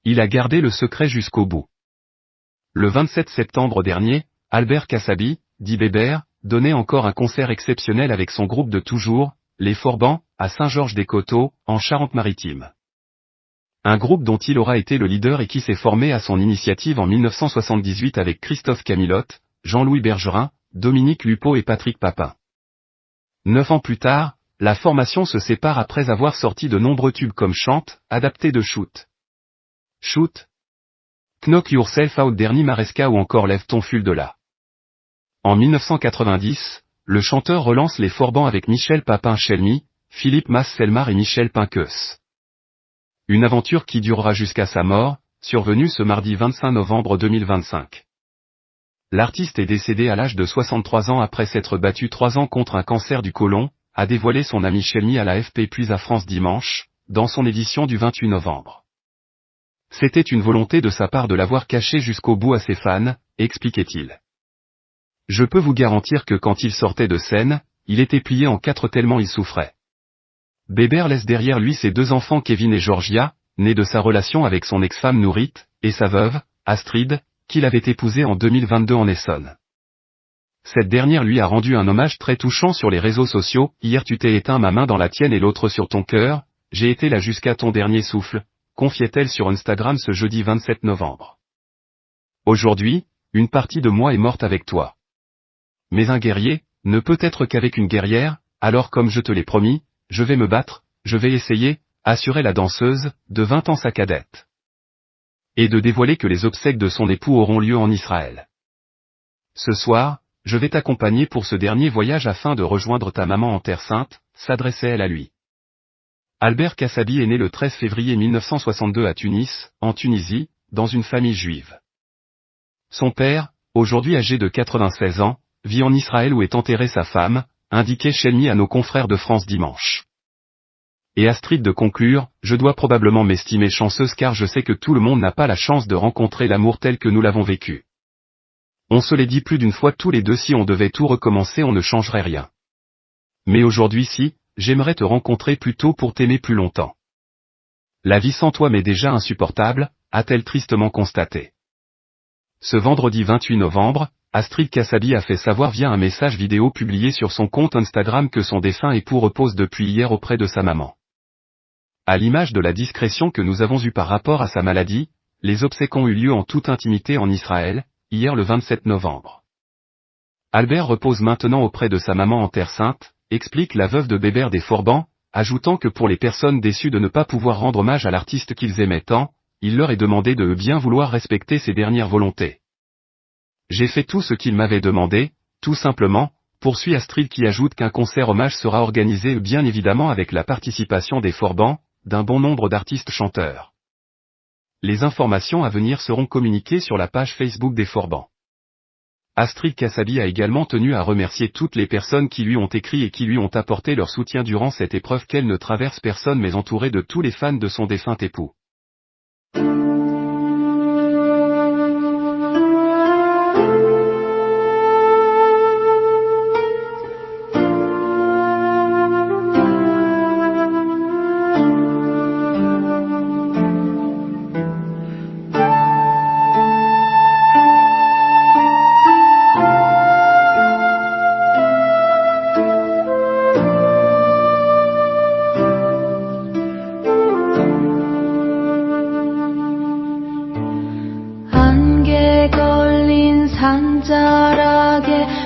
Il a gardé le secret jusqu'au bout. Le 27 septembre dernier, Albert Kassabi, dit Bébert, donnait encore un concert exceptionnel avec son groupe de toujours, les Forbans, à Saint-Georges-des-Coteaux, en Charente-Maritime. Un groupe dont il aura été le leader et qui s'est formé à son initiative en 1978 avec Christophe Camilotte, Jean-Louis Bergerin, Dominique Lupeau et Patrick Papin. 9 ans plus tard, la formation se sépare après avoir sorti de nombreux tubes comme Chante, adapté de Shoot. Shoot. Knock Yourself Out Dernier Maresca ou encore Lève ton ful de là. En 1990, le chanteur relance les Forbans avec Michel Papin-Chelmy, Philippe Mas-Selmar et Michel Pinqueus. Une aventure qui durera jusqu'à sa mort, survenue ce mardi 25 novembre 2025. L'artiste est décédé à l'âge de 63 ans après s'être battu 3 ans contre un cancer du côlon, a dévoilé son ami Chelmy à l'AFP puis à France Dimanche, dans son édition du 28 novembre. C'était une volonté de sa part de l'avoir caché jusqu'au bout à ses fans, expliquait-il. Je peux vous garantir que quand il sortait de scène, il était plié en 4 tellement il souffrait. Bébert laisse derrière lui ses 2 enfants Kevin et Georgia, nés de sa relation avec son ex-femme Nourit, et sa veuve, Astrid, qu'il avait épousée en 2022 en Essonne. Cette dernière lui a rendu un hommage très touchant sur les réseaux sociaux. Hier tu t'es éteint ma main dans la tienne et l'autre sur ton cœur, j'ai été là jusqu'à ton dernier souffle, confiait-elle sur Instagram ce jeudi 27 novembre. Aujourd'hui, une partie de moi est morte avec toi. Mais un guerrier, ne peut être qu'avec une guerrière, alors comme je te l'ai promis, je vais me battre, je vais essayer, assurait la danseuse, de 20 ans sa cadette. Et de dévoiler que les obsèques de son époux auront lieu en Israël. Ce soir, je vais t'accompagner pour ce dernier voyage afin de rejoindre ta maman en Terre Sainte, s'adressait-elle à lui. Albert Kassabi est né le 13 février 1962 à Tunis, en Tunisie, dans une famille juive. Son père, aujourd'hui âgé de 96 ans, vit en Israël où est enterrée sa femme, indiquait Chelmy à nos confrères de France Dimanche. Et Astrid de conclure, je dois probablement m'estimer chanceuse car je sais que tout le monde n'a pas la chance de rencontrer l'amour tel que nous l'avons vécu. On se l'est dit plus d'une fois tous les deux si on devait tout recommencer on ne changerait rien. Mais aujourd'hui si, j'aimerais te rencontrer plus tôt pour t'aimer plus longtemps. La vie sans toi m'est déjà insupportable, a-t-elle tristement constaté. Ce vendredi 28 novembre, Astrid Kassabi a fait savoir via un message vidéo publié sur son compte Instagram que son défunt époux repose depuis hier auprès de sa maman. À l'image de la discrétion que nous avons eue par rapport à sa maladie, les obsèques ont eu lieu en toute intimité en Israël, hier le 27 novembre. Albert repose maintenant auprès de sa maman en Terre Sainte, explique la veuve de Bébert des Forbans, ajoutant que pour les personnes déçues de ne pas pouvoir rendre hommage à l'artiste qu'ils aimaient tant, il leur est demandé de bien vouloir respecter ses dernières volontés. J'ai fait tout ce qu'il m'avait demandé, tout simplement, poursuit Astrid qui ajoute qu'un concert hommage sera organisé bien évidemment avec la participation des Forbans, d'un bon nombre d'artistes chanteurs. Les informations à venir seront communiquées sur la page Facebook des Forbans. Astrid Kassabi a également tenu à remercier toutes les personnes qui lui ont écrit et qui lui ont apporté leur soutien durant cette épreuve qu'elle ne traverse personne mais entourée de tous les fans de son défunt époux. 산자락에